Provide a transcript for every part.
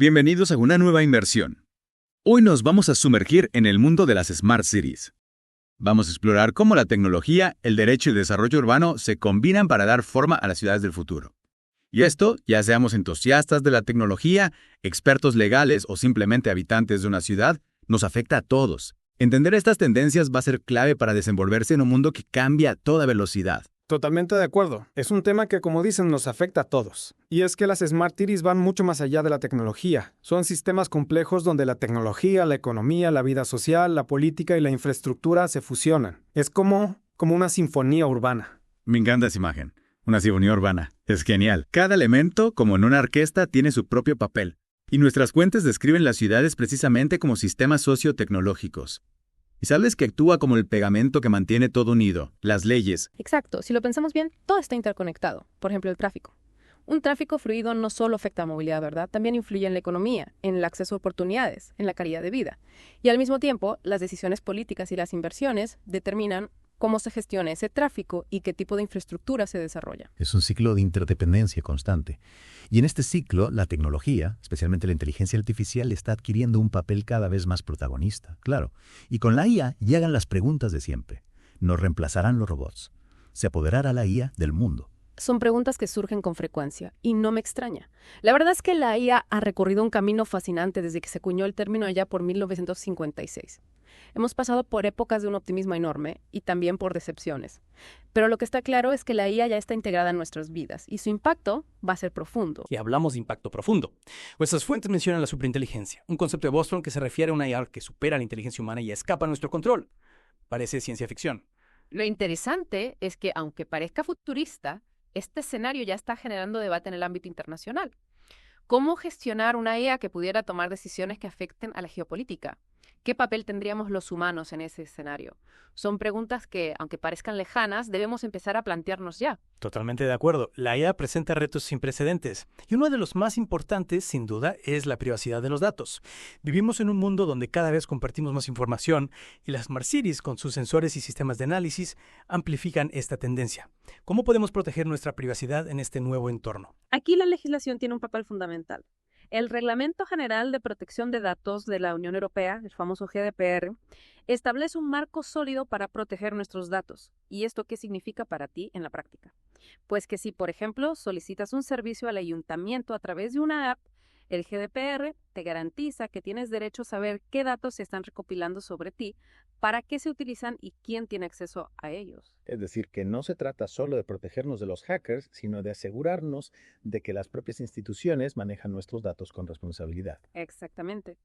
Bienvenidos a una nueva inmersión. Hoy nos vamos a sumergir en el mundo de las Smart Cities. Vamos a explorar cómo la tecnología, el derecho y el desarrollo urbano se combinan para dar forma a las ciudades del futuro. Y esto, ya seamos entusiastas de la tecnología, expertos legales o simplemente habitantes de una ciudad, nos afecta a todos. Entender estas tendencias va a ser clave para desenvolverse en un mundo que cambia a toda velocidad. Totalmente de acuerdo. Es un tema que, como dicen, nos afecta a todos. Y es que las Smart Cities van mucho más allá de la tecnología. Son sistemas complejos donde la tecnología, la economía, la vida social, la política y la infraestructura se fusionan. Es como una sinfonía urbana. Me encanta esa imagen. Una sinfonía urbana. Es genial. Cada elemento, como en una orquesta, tiene su propio papel. Y nuestras fuentes describen las ciudades precisamente como sistemas sociotecnológicos. ¿Y sabes que actúa como el pegamento que mantiene todo unido? Las leyes. Exacto. Si lo pensamos bien, todo está interconectado. Por ejemplo, el tráfico. Un tráfico fluido no solo afecta a la movilidad, ¿verdad? También influye en la economía, en el acceso a oportunidades, en la calidad de vida. Y al mismo tiempo, las decisiones políticas y las inversiones determinan cómo se gestiona ese tráfico y qué tipo de infraestructura se desarrolla. Es un ciclo de interdependencia constante. Y en este ciclo, la tecnología, especialmente la inteligencia artificial, está adquiriendo un papel cada vez más protagonista, claro. Y con la IA llegan las preguntas de siempre. ¿Nos reemplazarán los robots? ¿Se apoderará la IA del mundo? Son preguntas que surgen con frecuencia, y no me extraña. La verdad es que la IA ha recorrido un camino fascinante desde que se acuñó el término allá por 1956. Hemos pasado por épocas de un optimismo enorme y también por decepciones. Pero lo que está claro es que la IA ya está integrada en nuestras vidas y su impacto va a ser profundo. Y hablamos de impacto profundo. Nuestras fuentes mencionan la superinteligencia, un concepto de Bostrom que se refiere a una IA que supera la inteligencia humana y escapa a nuestro control. Parece ciencia ficción. Lo interesante es que, aunque parezca futurista, este escenario ya está generando debate en el ámbito internacional. ¿Cómo gestionar una IA que pudiera tomar decisiones que afecten a la geopolítica? ¿Qué papel tendríamos los humanos en ese escenario? Son preguntas que, aunque parezcan lejanas, debemos empezar a plantearnos ya. Totalmente de acuerdo. La IA presenta retos sin precedentes. Y uno de los más importantes, sin duda, es la privacidad de los datos. Vivimos en un mundo donde cada vez compartimos más información y las Smart Cities, con sus sensores y sistemas de análisis, amplifican esta tendencia. ¿Cómo podemos proteger nuestra privacidad en este nuevo entorno? Aquí la legislación tiene un papel fundamental. El Reglamento General de Protección de Datos de la Unión Europea, el famoso GDPR, establece un marco sólido para proteger nuestros datos. ¿Y esto qué significa para ti en la práctica? Pues que si, por ejemplo, solicitas un servicio al ayuntamiento a través de una app, el GDPR te garantiza que tienes derecho a saber qué datos se están recopilando sobre ti, para qué se utilizan y quién tiene acceso a ellos. Es decir, que no se trata solo de protegernos de los hackers, sino de asegurarnos de que las propias instituciones manejan nuestros datos con responsabilidad. Exactamente.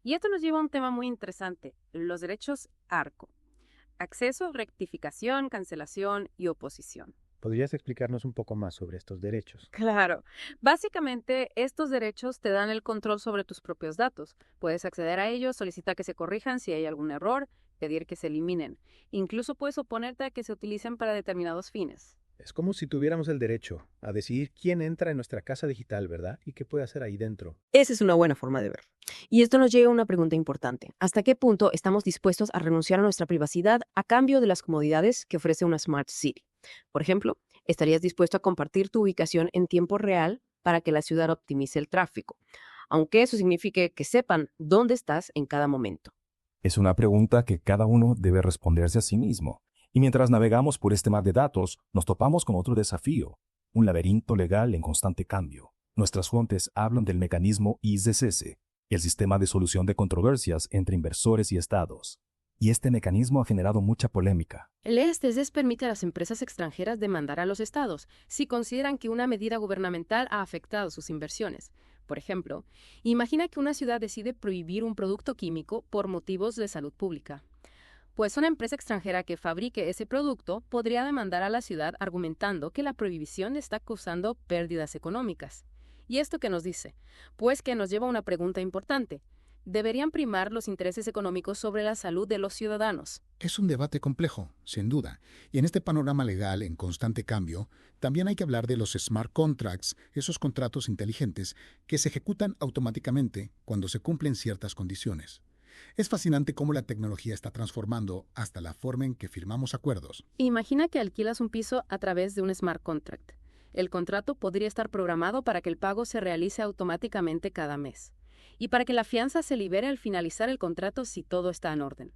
Y esto nos lleva a un tema muy interesante, los derechos ARCO. Acceso, rectificación, cancelación y oposición. ¿Podrías explicarnos un poco más sobre estos derechos? Claro. Básicamente, estos derechos te dan el control sobre tus propios datos. Puedes acceder a ellos, solicitar que se corrijan si hay algún error, pedir que se eliminen. Incluso puedes oponerte a que se utilicen para determinados fines. Es como si tuviéramos el derecho a decidir quién entra en nuestra casa digital, ¿verdad? Y qué puede hacer ahí dentro. Esa es una buena forma de ver. Y esto nos lleva a una pregunta importante. ¿Hasta qué punto estamos dispuestos a renunciar a nuestra privacidad a cambio de las comodidades que ofrece una Smart City? Por ejemplo, ¿estarías dispuesto a compartir tu ubicación en tiempo real para que la ciudad optimice el tráfico? Aunque eso signifique que sepan dónde estás en cada momento. Es una pregunta que cada uno debe responderse a sí mismo. Y mientras navegamos por este mar de datos, nos topamos con otro desafío, un laberinto legal en constante cambio. Nuestras fuentes hablan del mecanismo ISDS, el sistema de solución de controversias entre inversores y estados. Y este mecanismo ha generado mucha polémica. El ISDS permite a las empresas extranjeras demandar a los estados si consideran que una medida gubernamental ha afectado sus inversiones. Por ejemplo, imagina que una ciudad decide prohibir un producto químico por motivos de salud pública. Pues una empresa extranjera que fabrique ese producto podría demandar a la ciudad argumentando que la prohibición está causando pérdidas económicas. ¿Y esto qué nos dice? Pues que nos lleva a una pregunta importante. ¿Deberían primar los intereses económicos sobre la salud de los ciudadanos? Es un debate complejo, sin duda. Y en este panorama legal en constante cambio, también hay que hablar de los smart contracts, esos contratos inteligentes que se ejecutan automáticamente cuando se cumplen ciertas condiciones. Es fascinante cómo la tecnología está transformando hasta la forma en que firmamos acuerdos. Imagina que alquilas un piso a través de un smart contract. El contrato podría estar programado para que el pago se realice automáticamente cada mes. y para que la fianza se libere al finalizar el contrato si todo está en orden.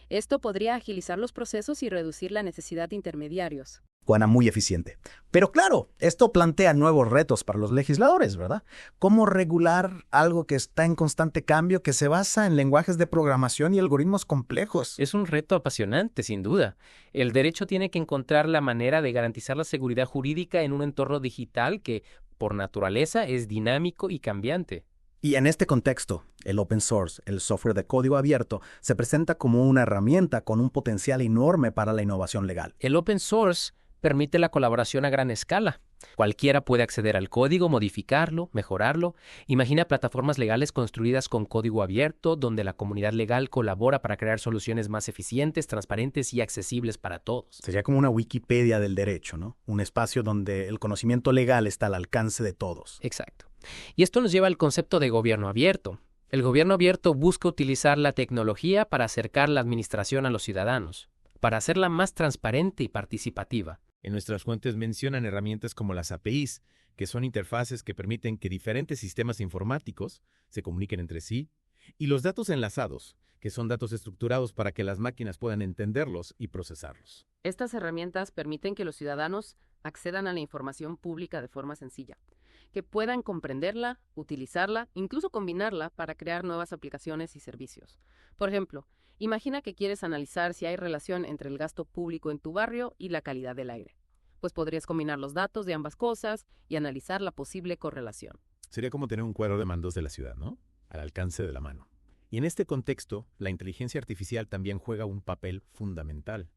Esto podría agilizar los procesos y reducir la necesidad de intermediarios. Suena muy eficiente. Pero claro, esto plantea nuevos retos para los legisladores, ¿verdad? ¿Cómo regular algo que está en constante cambio, que se basa en lenguajes de programación y algoritmos complejos? Es un reto apasionante, sin duda. El derecho tiene que encontrar la manera de garantizar la seguridad jurídica en un entorno digital que, por naturaleza, es dinámico y cambiante. Y en este contexto, el open source, el software de código abierto, se presenta como una herramienta con un potencial enorme para la innovación legal. El open source permite la colaboración a gran escala. Cualquiera puede acceder al código, modificarlo, mejorarlo. Imagina plataformas legales construidas con código abierto, donde la comunidad legal colabora para crear soluciones más eficientes, transparentes y accesibles para todos. Sería como una Wikipedia del derecho, ¿no? Un espacio donde el conocimiento legal está al alcance de todos. Exacto. Y esto nos lleva al concepto de gobierno abierto. El gobierno abierto busca utilizar la tecnología para acercar la administración a los ciudadanos, para hacerla más transparente y participativa. En nuestras fuentes mencionan herramientas como las APIs, que son interfaces que permiten que diferentes sistemas informáticos se comuniquen entre sí, y los datos enlazados, que son datos estructurados para que las máquinas puedan entenderlos y procesarlos. Estas herramientas permiten que los ciudadanos accedan a la información pública de forma sencilla, que puedan comprenderla, utilizarla, incluso combinarla para crear nuevas aplicaciones y servicios. Por ejemplo, imagina que quieres analizar si hay relación entre el gasto público en tu barrio y la calidad del aire. Pues podrías combinar los datos de ambas cosas y analizar la posible correlación. Sería como tener un cuadro de mandos de la ciudad, ¿no? Al alcance de la mano. Y en este contexto, la inteligencia artificial también juega un papel fundamental.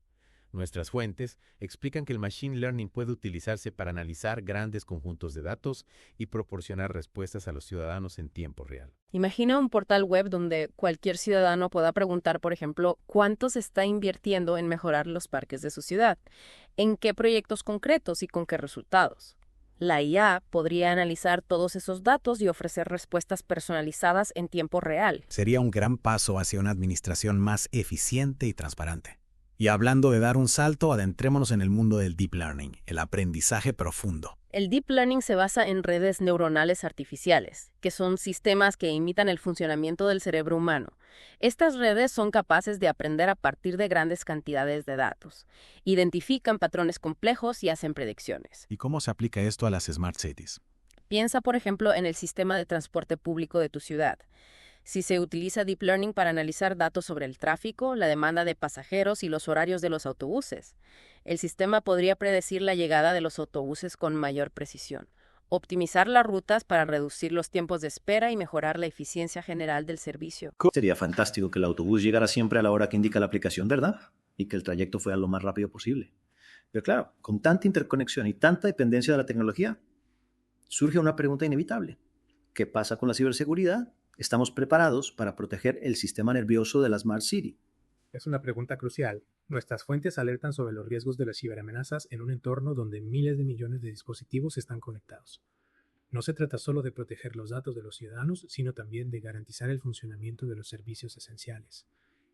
Nuestras fuentes explican que el machine learning puede utilizarse para analizar grandes conjuntos de datos y proporcionar respuestas a los ciudadanos en tiempo real. Imagina un portal web donde cualquier ciudadano pueda preguntar, por ejemplo, cuánto se está invirtiendo en mejorar los parques de su ciudad, en qué proyectos concretos y con qué resultados. La IA podría analizar todos esos datos y ofrecer respuestas personalizadas en tiempo real. Sería un gran paso hacia una administración más eficiente y transparente. Y hablando de dar un salto, adentrémonos en el mundo del deep learning, el aprendizaje profundo. El deep learning se basa en redes neuronales artificiales, que son sistemas que imitan el funcionamiento del cerebro humano. Estas redes son capaces de aprender a partir de grandes cantidades de datos, identifican patrones complejos y hacen predicciones. ¿Y cómo se aplica esto a las Smart Cities? Piensa, por ejemplo, en el sistema de transporte público de tu ciudad. Si se utiliza Deep Learning para analizar datos sobre el tráfico, la demanda de pasajeros y los horarios de los autobuses, el sistema podría predecir la llegada de los autobuses con mayor precisión, optimizar las rutas para reducir los tiempos de espera y mejorar la eficiencia general del servicio. Sería fantástico que el autobús llegara siempre a la hora que indica la aplicación, ¿verdad? Y que el trayecto fuera lo más rápido posible. Pero claro, con tanta interconexión y tanta dependencia de la tecnología, surge una pregunta inevitable. ¿Qué pasa con la ciberseguridad? ¿Estamos preparados para proteger el sistema nervioso de la Smart City? Es una pregunta crucial. Nuestras fuentes alertan sobre los riesgos de las ciberamenazas en un entorno donde miles de millones de dispositivos están conectados. No se trata solo de proteger los datos de los ciudadanos, sino también de garantizar el funcionamiento de los servicios esenciales.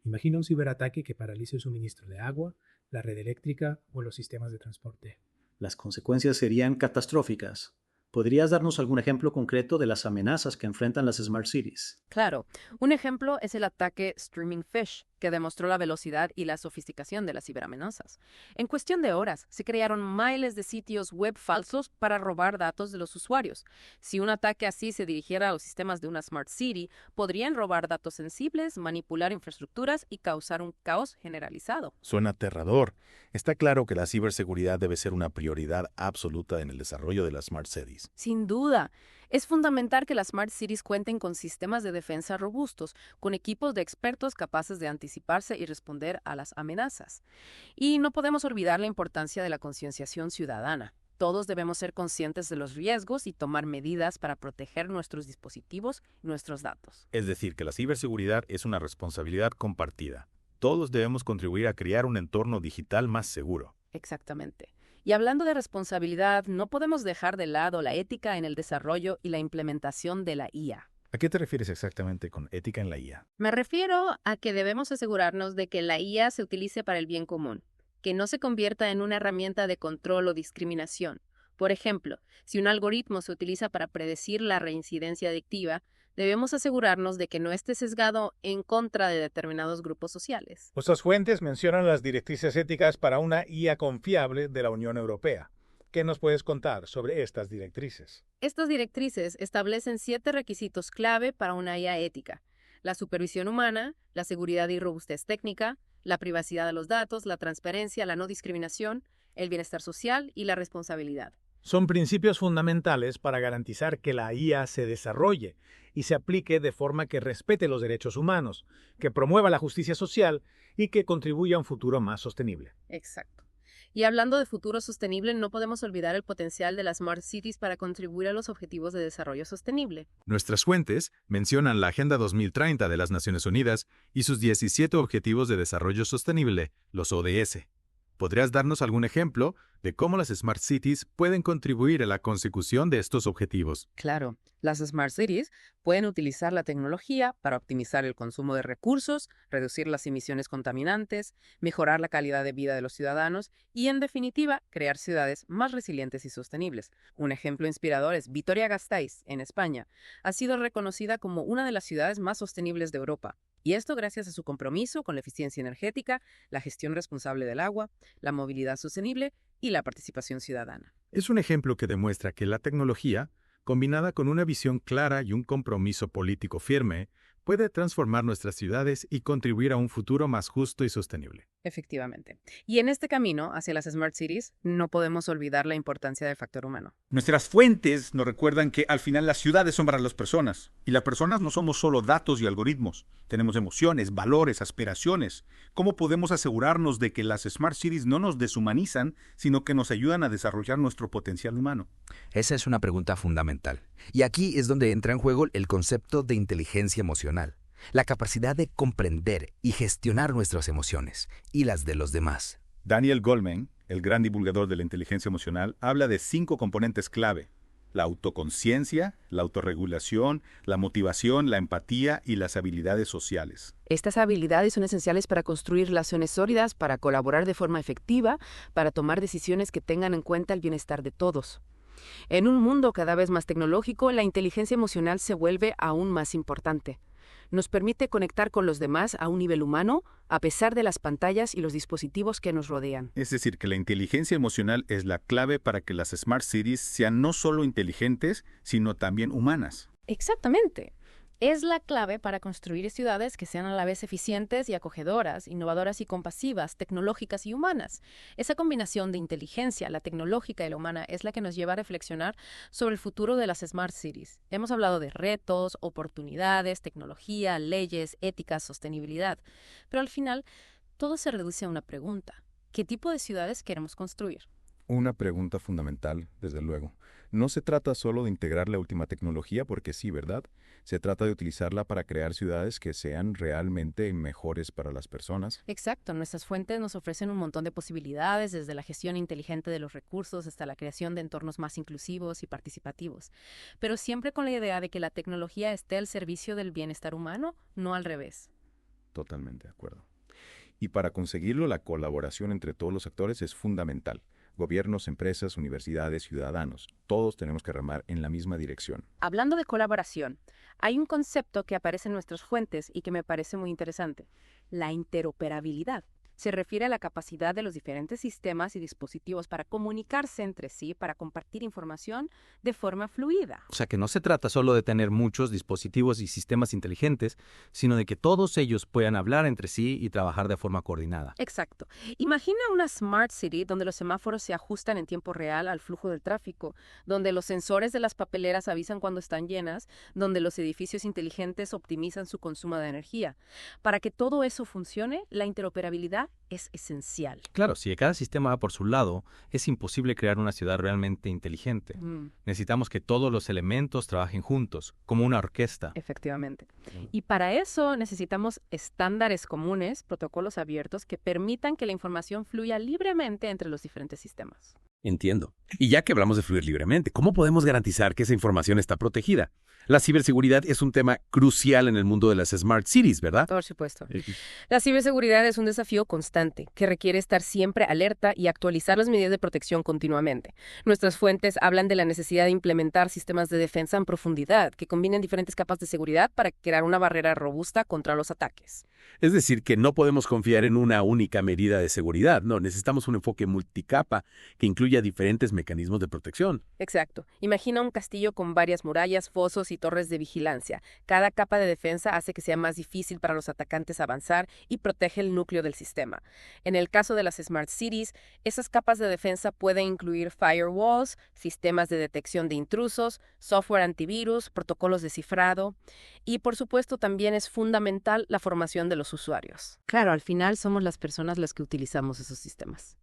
Imagina un ciberataque que paralice el suministro de agua, la red eléctrica o los sistemas de transporte. Las consecuencias serían catastróficas. ¿Podrías darnos algún ejemplo concreto de las amenazas que enfrentan las Smart Cities? Claro, un ejemplo es el ataque Streaming Fish, que demostró la velocidad y la sofisticación de las ciberamenazas. En cuestión de horas, se crearon miles de sitios web falsos para robar datos de los usuarios. Si un ataque así se dirigiera a los sistemas de una Smart City, podrían robar datos sensibles, manipular infraestructuras y causar un caos generalizado. Suena aterrador. Está claro que la ciberseguridad debe ser una prioridad absoluta en el desarrollo de las Smart Cities. Sin duda. Es fundamental que las Smart Cities cuenten con sistemas de defensa robustos, con equipos de expertos capaces de anticiparse y responder a las amenazas. Y no podemos olvidar la importancia de la concienciación ciudadana. Todos debemos ser conscientes de los riesgos y tomar medidas para proteger nuestros dispositivos y nuestros datos. Es decir, que la ciberseguridad es una responsabilidad compartida. Todos debemos contribuir a crear un entorno digital más seguro. Exactamente. Y hablando de responsabilidad, no podemos dejar de lado la ética en el desarrollo y la implementación de la IA. ¿A qué te refieres exactamente con ética en la IA? Me refiero a que debemos asegurarnos de que la IA se utilice para el bien común, que no se convierta en una herramienta de control o discriminación. Por ejemplo, si un algoritmo se utiliza para predecir la reincidencia adictiva, Debemos asegurarnos de que no esté sesgado en contra de determinados grupos sociales. Nuestras fuentes mencionan las directrices éticas para una IA confiable de la Unión Europea. ¿Qué nos puedes contar sobre estas directrices? Estas directrices establecen 7 requisitos clave para una IA ética: la supervisión humana, la seguridad y robustez técnica, la privacidad de los datos, la transparencia, la no discriminación, el bienestar social y la responsabilidad. Son principios fundamentales para garantizar que la IA se desarrolle y se aplique de forma que respete los derechos humanos, que promueva la justicia social y que contribuya a un futuro más sostenible. Exacto. Y hablando de futuro sostenible, no podemos olvidar el potencial de las Smart Cities para contribuir a los objetivos de desarrollo sostenible. Nuestras fuentes mencionan la Agenda 2030 de las Naciones Unidas y sus 17 Objetivos de Desarrollo Sostenible, los ODS. ¿Podrías darnos algún ejemplo de cómo las Smart Cities pueden contribuir a la consecución de estos objetivos? Claro, las Smart Cities pueden utilizar la tecnología para optimizar el consumo de recursos, reducir las emisiones contaminantes, mejorar la calidad de vida de los ciudadanos y, en definitiva, crear ciudades más resilientes y sostenibles. Un ejemplo inspirador es Vitoria-Gasteiz, en España. Ha sido reconocida como una de las ciudades más sostenibles de Europa. Y esto gracias a su compromiso con la eficiencia energética, la gestión responsable del agua, la movilidad sostenible y la participación ciudadana. Es un ejemplo que demuestra que la tecnología, combinada con una visión clara y un compromiso político firme, puede transformar nuestras ciudades y contribuir a un futuro más justo y sostenible. Efectivamente. Y en este camino hacia las Smart Cities no podemos olvidar la importancia del factor humano. Nuestras fuentes nos recuerdan que al final las ciudades son para las personas. Y las personas no somos solo datos y algoritmos. Tenemos emociones, valores, aspiraciones. ¿Cómo podemos asegurarnos de que las Smart Cities no nos deshumanizan, sino que nos ayudan a desarrollar nuestro potencial humano? Esa es una pregunta fundamental. Y aquí es donde entra en juego el concepto de inteligencia emocional. La capacidad de comprender y gestionar nuestras emociones y las de los demás. Daniel Goleman, el gran divulgador de la inteligencia emocional, habla de 5 componentes clave: la autoconciencia, la autorregulación, la motivación, la empatía y las habilidades sociales. Estas habilidades son esenciales para construir relaciones sólidas, para colaborar de forma efectiva, para tomar decisiones que tengan en cuenta el bienestar de todos. En un mundo cada vez más tecnológico, la inteligencia emocional se vuelve aún más importante. Nos permite conectar con los demás a un nivel humano, a pesar de las pantallas y los dispositivos que nos rodean. Es decir, que la inteligencia emocional es la clave para que las Smart Cities sean no solo inteligentes, sino también humanas. Exactamente. Es la clave para construir ciudades que sean a la vez eficientes y acogedoras, innovadoras y compasivas, tecnológicas y humanas. Esa combinación de inteligencia, la tecnológica y la humana, es la que nos lleva a reflexionar sobre el futuro de las Smart Cities. Hemos hablado de retos, oportunidades, tecnología, leyes, éticas, sostenibilidad. Pero al final, todo se reduce a una pregunta: ¿qué tipo de ciudades queremos construir? Una pregunta fundamental, desde luego. No se trata solo de integrar la última tecnología porque sí, ¿verdad? Se trata de utilizarla para crear ciudades que sean realmente mejores para las personas. Exacto. Nuestras fuentes nos ofrecen un montón de posibilidades, desde la gestión inteligente de los recursos hasta la creación de entornos más inclusivos y participativos. Pero siempre con la idea de que la tecnología esté al servicio del bienestar humano, no al revés. Totalmente de acuerdo. Y para conseguirlo, la colaboración entre todos los actores es fundamental. Gobiernos, empresas, universidades, ciudadanos, todos tenemos que remar en la misma dirección. Hablando de colaboración, hay un concepto que aparece en nuestras fuentes y que me parece muy interesante: la interoperabilidad. Se refiere a la capacidad de los diferentes sistemas y dispositivos para comunicarse entre sí, para compartir información de forma fluida. O sea que no se trata solo de tener muchos dispositivos y sistemas inteligentes, sino de que todos ellos puedan hablar entre sí y trabajar de forma coordinada. Exacto. Imagina una Smart City donde los semáforos se ajustan en tiempo real al flujo del tráfico, donde los sensores de las papeleras avisan cuando están llenas, donde los edificios inteligentes optimizan su consumo de energía. Para que todo eso funcione, la interoperabilidad es esencial. Claro, si cada sistema va por su lado, es imposible crear una ciudad realmente inteligente. Necesitamos que todos los elementos trabajen juntos, como una orquesta. Efectivamente. Y para eso necesitamos estándares comunes, protocolos abiertos que permitan que la información fluya libremente entre los diferentes sistemas. Entiendo. Y ya que hablamos de fluir libremente, ¿cómo podemos garantizar que esa información está protegida? La ciberseguridad es un tema crucial en el mundo de las Smart Cities, ¿verdad? Por supuesto. La ciberseguridad es un desafío constante que requiere estar siempre alerta y actualizar las medidas de protección continuamente. Nuestras fuentes hablan de la necesidad de implementar sistemas de defensa en profundidad que combinen diferentes capas de seguridad para crear una barrera robusta contra los ataques. Es decir, que no podemos confiar en una única medida de seguridad. No, necesitamos un enfoque multicapa que incluya diferentes mecanismos de protección. Exacto. Imagina un castillo con varias murallas, fosos y torres de vigilancia. Cada capa de defensa hace que sea más difícil para los atacantes avanzar y protege el núcleo del sistema. En el caso de las Smart Cities, esas capas de defensa pueden incluir firewalls, sistemas de detección de intrusos, software antivirus, protocolos de cifrado y, por supuesto, también es fundamental la formación de los usuarios. Claro, al final somos las personas las que utilizamos esos sistemas.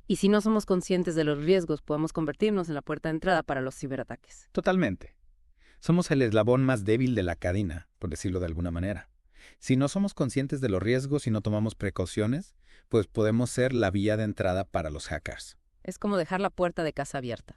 Y si no somos conscientes de los riesgos, podemos convertirnos en la puerta de entrada para los ciberataques. Totalmente. Somos el eslabón más débil de la cadena, por decirlo de alguna manera. Si no somos conscientes de los riesgos y no tomamos precauciones, pues podemos ser la vía de entrada para los hackers. Es como dejar la puerta de casa abierta.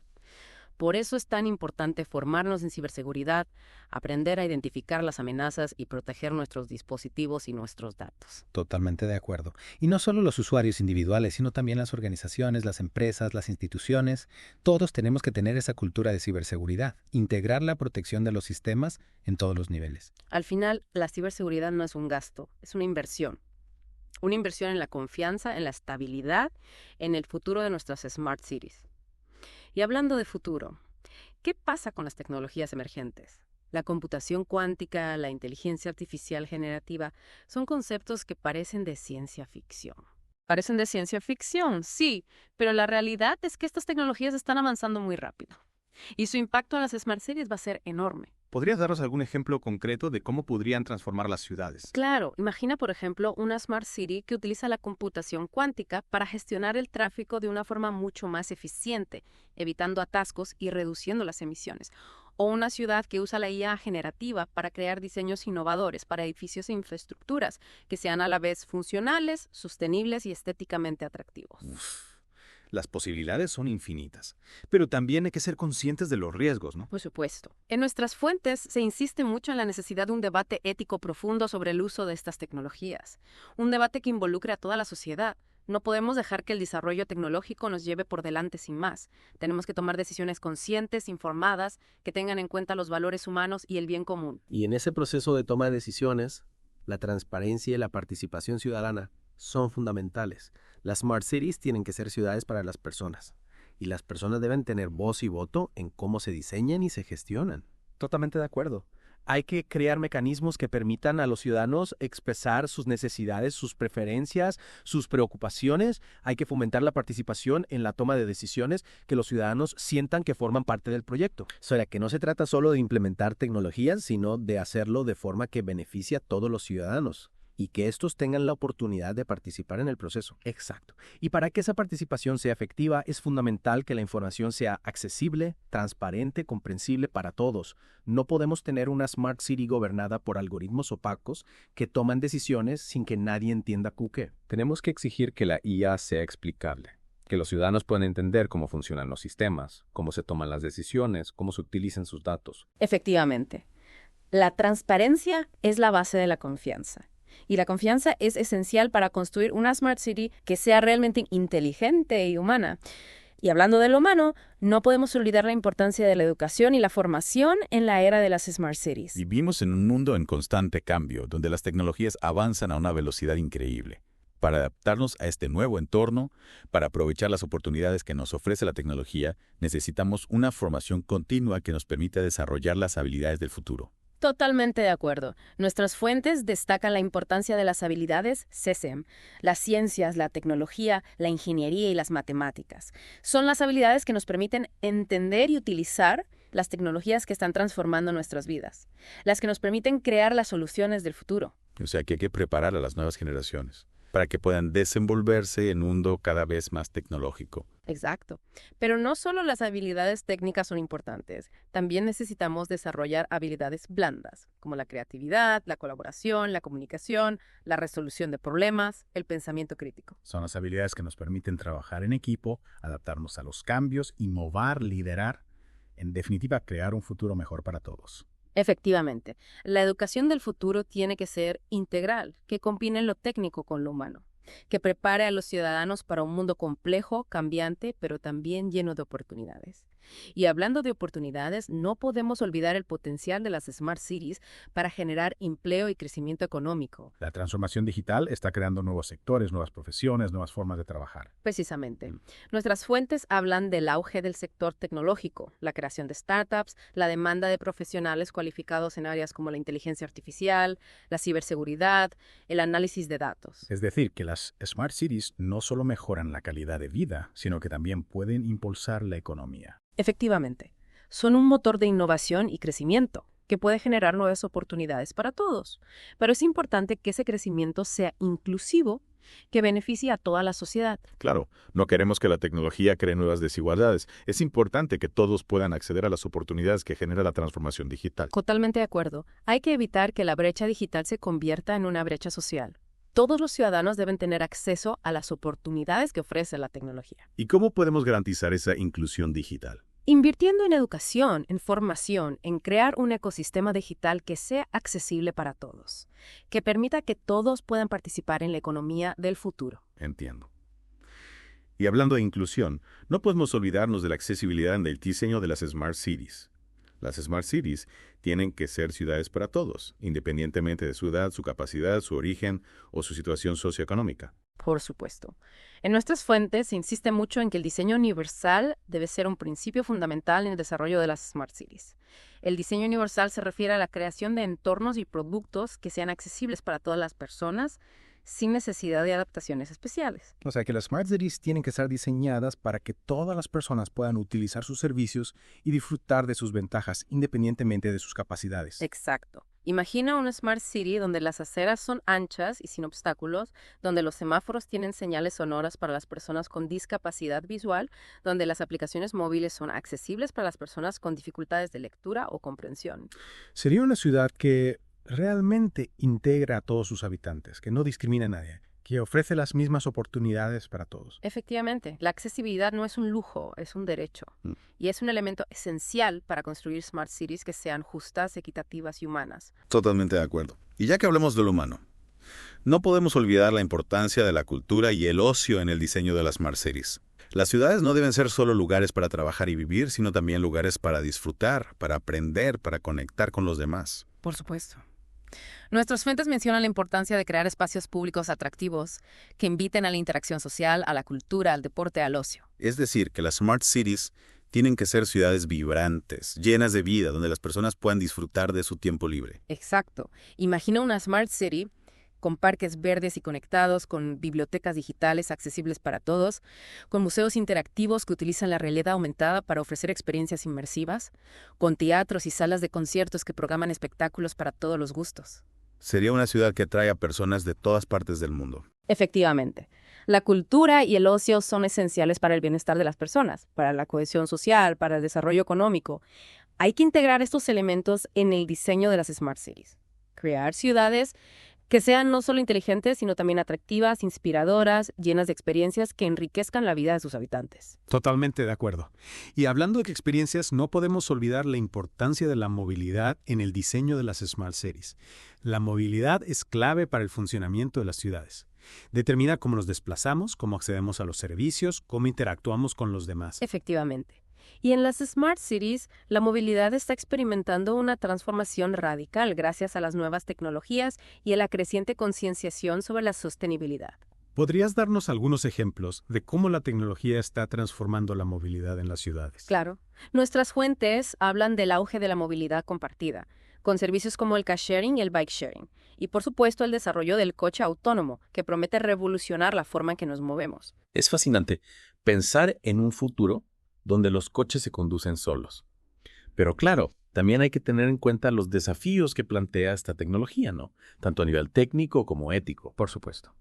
Por eso es tan importante formarnos en ciberseguridad, aprender a identificar las amenazas y proteger nuestros dispositivos y nuestros datos. Totalmente de acuerdo. Y no solo los usuarios individuales, sino también las organizaciones, las empresas, las instituciones. Todos tenemos que tener esa cultura de ciberseguridad, integrar la protección de los sistemas en todos los niveles. Al final, la ciberseguridad no es un gasto, es una inversión. Una inversión en la confianza, en la estabilidad, en el futuro de nuestras Smart Cities. Y hablando de futuro, ¿qué pasa con las tecnologías emergentes? La computación cuántica, la inteligencia artificial generativa, son conceptos que parecen de ciencia ficción. Parecen de ciencia ficción, sí, pero la realidad es que estas tecnologías están avanzando muy rápido. Y su impacto en las Smart Cities va a ser enorme. ¿Podrías darnos algún ejemplo concreto de cómo podrían transformar las ciudades? Claro, imagina por ejemplo una Smart City que utiliza la computación cuántica para gestionar el tráfico de una forma mucho más eficiente, evitando atascos y reduciendo las emisiones. O una ciudad que usa la IA generativa para crear diseños innovadores para edificios e infraestructuras que sean a la vez funcionales, sostenibles y estéticamente atractivos. Las posibilidades son infinitas, pero también hay que ser conscientes de los riesgos, ¿no? Por supuesto. En nuestras fuentes se insiste mucho en la necesidad de un debate ético profundo sobre el uso de estas tecnologías. Un debate que involucre a toda la sociedad. No podemos dejar que el desarrollo tecnológico nos lleve por delante sin más. Tenemos que tomar decisiones conscientes, informadas, que tengan en cuenta los valores humanos y el bien común. Y en ese proceso de toma de decisiones, la transparencia y la participación ciudadana son fundamentales. Las Smart Cities tienen que ser ciudades para las personas, y las personas deben tener voz y voto en cómo se diseñan y se gestionan. Totalmente de acuerdo. Hay que crear mecanismos que permitan a los ciudadanos expresar sus necesidades, sus preferencias, sus preocupaciones. Hay que fomentar la participación en la toma de decisiones, que los ciudadanos sientan que forman parte del proyecto. O sea, que no se trata solo de implementar tecnologías, sino de hacerlo de forma que beneficie a todos los ciudadanos y que estos tengan la oportunidad de participar en el proceso. Exacto. Y para que esa participación sea efectiva, es fundamental que la información sea accesible, transparente, comprensible para todos. No podemos tener una Smart City gobernada por algoritmos opacos que toman decisiones sin que nadie entienda qué. Tenemos que exigir que la IA sea explicable, que los ciudadanos puedan entender cómo funcionan los sistemas, cómo se toman las decisiones, cómo se utilizan sus datos. Efectivamente. La transparencia es la base de la confianza. Y la confianza es esencial para construir una Smart City que sea realmente inteligente y humana. Y hablando de lo humano, no podemos olvidar la importancia de la educación y la formación en la era de las Smart Cities. Vivimos en un mundo en constante cambio, donde las tecnologías avanzan a una velocidad increíble. Para adaptarnos a este nuevo entorno, para aprovechar las oportunidades que nos ofrece la tecnología, necesitamos una formación continua que nos permita desarrollar las habilidades del futuro. Totalmente de acuerdo. Nuestras fuentes destacan la importancia de las habilidades STEM, las ciencias, la tecnología, la ingeniería y las matemáticas. Son las habilidades que nos permiten entender y utilizar las tecnologías que están transformando nuestras vidas, las que nos permiten crear las soluciones del futuro. O sea que hay que preparar a las nuevas generaciones. para que puedan desenvolverse en un mundo cada vez más tecnológico. Exacto. Pero no solo las habilidades técnicas son importantes, también necesitamos desarrollar habilidades blandas, como la creatividad, la colaboración, la comunicación, la resolución de problemas, el pensamiento crítico. Son las habilidades que nos permiten trabajar en equipo, adaptarnos a los cambios, innovar, liderar, en definitiva, crear un futuro mejor para todos. Efectivamente, la educación del futuro tiene que ser integral, que combine lo técnico con lo humano, que prepare a los ciudadanos para un mundo complejo, cambiante, pero también lleno de oportunidades. Y hablando de oportunidades, no podemos olvidar el potencial de las Smart Cities para generar empleo y crecimiento económico. La transformación digital está creando nuevos sectores, nuevas profesiones, nuevas formas de trabajar. Precisamente. Nuestras fuentes hablan del auge del sector tecnológico, la creación de startups, la demanda de profesionales cualificados en áreas como la inteligencia artificial, la ciberseguridad, el análisis de datos. Es decir, que las Smart Cities no solo mejoran la calidad de vida, sino que también pueden impulsar la economía. Efectivamente, son un motor de innovación y crecimiento que puede generar nuevas oportunidades para todos. Pero es importante que ese crecimiento sea inclusivo, que beneficie a toda la sociedad. Claro, no queremos que la tecnología cree nuevas desigualdades. Es importante que todos puedan acceder a las oportunidades que genera la transformación digital. Totalmente de acuerdo. Hay que evitar que la brecha digital se convierta en una brecha social. Todos los ciudadanos deben tener acceso a las oportunidades que ofrece la tecnología. ¿Y cómo podemos garantizar esa inclusión digital? Invirtiendo en educación, en formación, en crear un ecosistema digital que sea accesible para todos, que permita que todos puedan participar en la economía del futuro. Entiendo. Y hablando de inclusión, no podemos olvidarnos de la accesibilidad en el diseño de las Smart Cities. Las Smart Cities tienen que ser ciudades para todos, independientemente de su edad, su capacidad, su origen o su situación socioeconómica. Por supuesto. En nuestras fuentes se insiste mucho en que el diseño universal debe ser un principio fundamental en el desarrollo de las Smart Cities. El diseño universal se refiere a la creación de entornos y productos que sean accesibles para todas las personas, sin necesidad de adaptaciones especiales. O sea que las Smart Cities tienen que estar diseñadas para que todas las personas puedan utilizar sus servicios y disfrutar de sus ventajas independientemente de sus capacidades. Exacto. Imagina una Smart City donde las aceras son anchas y sin obstáculos, donde los semáforos tienen señales sonoras para las personas con discapacidad visual, donde las aplicaciones móviles son accesibles para las personas con dificultades de lectura o comprensión. Sería una ciudad que realmente integra a todos sus habitantes, que no discrimina a nadie, que ofrece las mismas oportunidades para todos. Efectivamente, la accesibilidad no es un lujo, es un derecho. Y es un elemento esencial para construir Smart Cities que sean justas, equitativas y humanas. Totalmente de acuerdo. Y ya que hablamos de lo humano, no podemos olvidar la importancia de la cultura y el ocio en el diseño de las Smart Cities. Las ciudades no deben ser solo lugares para trabajar y vivir, sino también lugares para disfrutar, para aprender, para conectar con los demás. Por supuesto. Nuestras fuentes mencionan la importancia de crear espacios públicos atractivos que inviten a la interacción social, a la cultura, al deporte, al ocio. Es decir, que las Smart Cities tienen que ser ciudades vibrantes, llenas de vida, donde las personas puedan disfrutar de su tiempo libre. Exacto. Imagina una Smart City con parques verdes y conectados, con bibliotecas digitales accesibles para todos, con museos interactivos que utilizan la realidad aumentada para ofrecer experiencias inmersivas, con teatros y salas de conciertos que programan espectáculos para todos los gustos. Sería una ciudad que atrae a personas de todas partes del mundo. Efectivamente. La cultura y el ocio son esenciales para el bienestar de las personas, para la cohesión social, para el desarrollo económico. Hay que integrar estos elementos en el diseño de las Smart Cities. Crear ciudades que sean no solo inteligentes, sino también atractivas, inspiradoras, llenas de experiencias que enriquezcan la vida de sus habitantes. Totalmente de acuerdo. Y hablando de experiencias, no podemos olvidar la importancia de la movilidad en el diseño de las Smart Cities. La movilidad es clave para el funcionamiento de las ciudades. Determina cómo nos desplazamos, cómo accedemos a los servicios, cómo interactuamos con los demás. Efectivamente. Y en las Smart Cities, la movilidad está experimentando una transformación radical gracias a las nuevas tecnologías y a la creciente concienciación sobre la sostenibilidad. ¿Podrías darnos algunos ejemplos de cómo la tecnología está transformando la movilidad en las ciudades? Claro. Nuestras fuentes hablan del auge de la movilidad compartida, con servicios como el car sharing y el bike sharing. Y por supuesto el desarrollo del coche autónomo, que promete revolucionar la forma en que nos movemos. Es fascinante pensar en un futuro donde los coches se conducen solos. Pero claro, también hay que tener en cuenta los desafíos que plantea esta tecnología, ¿no? Tanto a nivel técnico como ético. Por supuesto.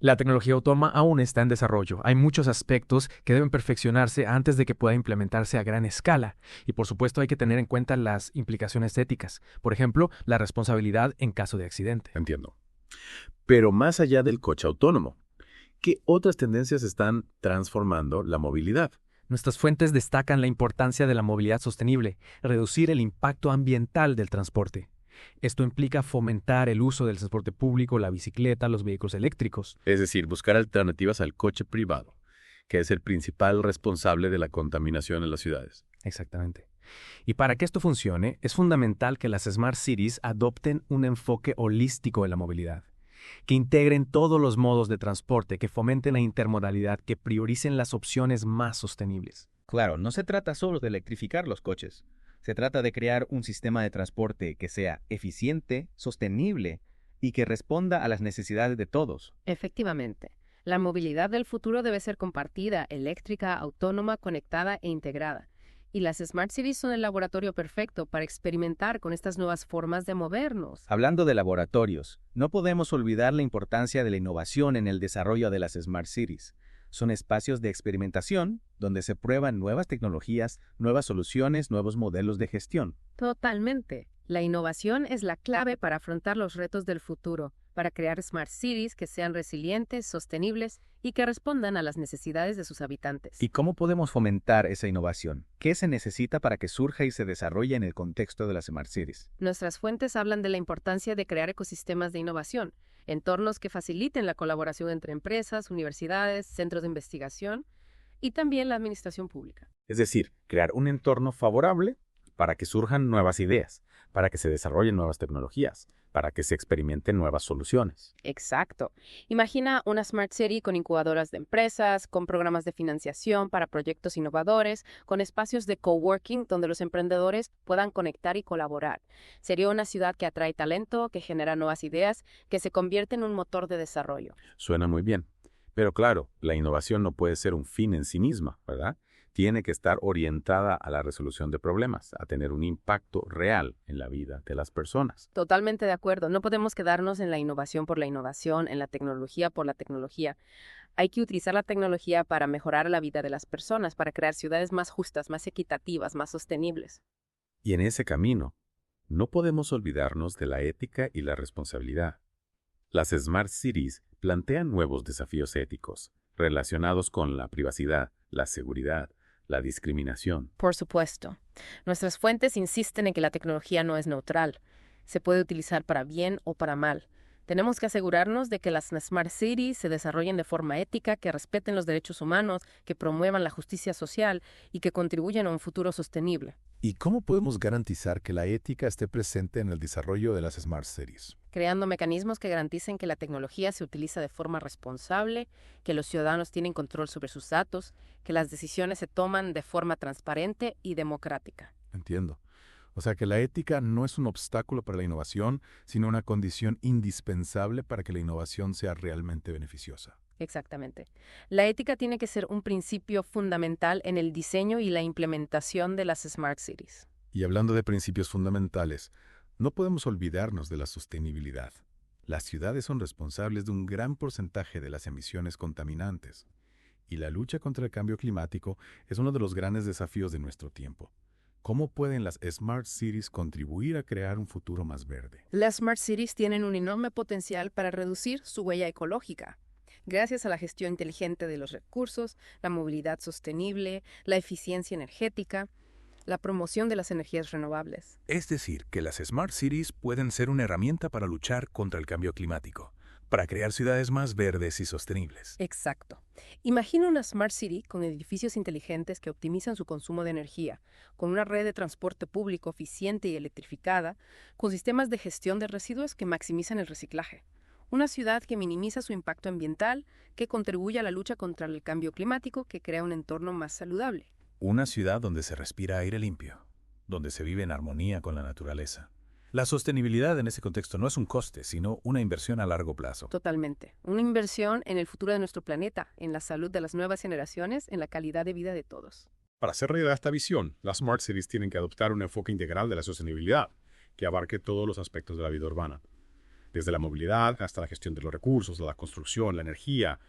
La tecnología autónoma aún está en desarrollo. Hay muchos aspectos que deben perfeccionarse antes de que pueda implementarse a gran escala. Y por supuesto hay que tener en cuenta las implicaciones éticas. Por ejemplo, la responsabilidad en caso de accidente. Entiendo. Pero más allá del coche autónomo, ¿qué otras tendencias están transformando la movilidad? Nuestras fuentes destacan la importancia de la movilidad sostenible, reducir el impacto ambiental del transporte. Esto implica fomentar el uso del transporte público, la bicicleta, los vehículos eléctricos. Es decir, buscar alternativas al coche privado, que es el principal responsable de la contaminación en las ciudades. Exactamente. Y para que esto funcione, es fundamental que las Smart Cities adopten un enfoque holístico de la movilidad, que integren todos los modos de transporte, que fomenten la intermodalidad, que prioricen las opciones más sostenibles. Claro, no se trata solo de electrificar los coches. Se trata de crear un sistema de transporte que sea eficiente, sostenible y que responda a las necesidades de todos. Efectivamente. La movilidad del futuro debe ser compartida, eléctrica, autónoma, conectada e integrada. Y las Smart Cities son el laboratorio perfecto para experimentar con estas nuevas formas de movernos. Hablando de laboratorios, no podemos olvidar la importancia de la innovación en el desarrollo de las Smart Cities. Son espacios de experimentación donde se prueban nuevas tecnologías, nuevas soluciones, nuevos modelos de gestión. Totalmente. La innovación es la clave para afrontar los retos del futuro, para crear Smart Cities que sean resilientes, sostenibles y que respondan a las necesidades de sus habitantes. ¿Y cómo podemos fomentar esa innovación? ¿Qué se necesita para que surja y se desarrolle en el contexto de las Smart Cities? Nuestras fuentes hablan de la importancia de crear ecosistemas de innovación, entornos que faciliten la colaboración entre empresas, universidades, centros de investigación y también la administración pública. Es decir, crear un entorno favorable para que surjan nuevas ideas, para que se desarrollen nuevas tecnologías, para que se experimenten nuevas soluciones. Exacto. Imagina una Smart City con incubadoras de empresas, con programas de financiación para proyectos innovadores, con espacios de coworking donde los emprendedores puedan conectar y colaborar. Sería una ciudad que atrae talento, que genera nuevas ideas, que se convierte en un motor de desarrollo. Suena muy bien. Pero claro, la innovación no puede ser un fin en sí misma, ¿verdad? Tiene que estar orientada a la resolución de problemas, a tener un impacto real en la vida de las personas. Totalmente de acuerdo. No podemos quedarnos en la innovación por la innovación, en la tecnología por la tecnología. Hay que utilizar la tecnología para mejorar la vida de las personas, para crear ciudades más justas, más equitativas, más sostenibles. Y en ese camino, no podemos olvidarnos de la ética y la responsabilidad. Las Smart Cities plantean nuevos desafíos éticos relacionados con la privacidad, la seguridad, la discriminación. Por supuesto. Nuestras fuentes insisten en que la tecnología no es neutral. Se puede utilizar para bien o para mal. Tenemos que asegurarnos de que las Smart Cities se desarrollen de forma ética, que respeten los derechos humanos, que promuevan la justicia social y que contribuyan a un futuro sostenible. ¿Y cómo podemos garantizar que la ética esté presente en el desarrollo de las Smart Cities? Creando mecanismos que garanticen que la tecnología se utiliza de forma responsable, que los ciudadanos tienen control sobre sus datos, que las decisiones se toman de forma transparente y democrática. Entiendo. O sea que la ética no es un obstáculo para la innovación, sino una condición indispensable para que la innovación sea realmente beneficiosa. Exactamente. La ética tiene que ser un principio fundamental en el diseño y la implementación de las Smart Cities. Y hablando de principios fundamentales, no podemos olvidarnos de la sostenibilidad. Las ciudades son responsables de un gran porcentaje de las emisiones contaminantes, y la lucha contra el cambio climático es uno de los grandes desafíos de nuestro tiempo. ¿Cómo pueden las Smart Cities contribuir a crear un futuro más verde? Las Smart Cities tienen un enorme potencial para reducir su huella ecológica. Gracias a la gestión inteligente de los recursos, la movilidad sostenible, la eficiencia energética, la promoción de las energías renovables. Es decir, que las Smart Cities pueden ser una herramienta para luchar contra el cambio climático, para crear ciudades más verdes y sostenibles. Exacto. Imagina una Smart City con edificios inteligentes que optimizan su consumo de energía, con una red de transporte público eficiente y electrificada, con sistemas de gestión de residuos que maximizan el reciclaje. Una ciudad que minimiza su impacto ambiental, que contribuye a la lucha contra el cambio climático, que crea un entorno más saludable. Una ciudad donde se respira aire limpio, donde se vive en armonía con la naturaleza. La sostenibilidad en ese contexto no es un coste, sino una inversión a largo plazo. Totalmente. Una inversión en el futuro de nuestro planeta, en la salud de las nuevas generaciones, en la calidad de vida de todos. Para hacer realidad esta visión, las Smart Cities tienen que adoptar un enfoque integral de la sostenibilidad, que abarque todos los aspectos de la vida urbana. desde la movilidad hasta la gestión de los recursos, la construcción, la energía,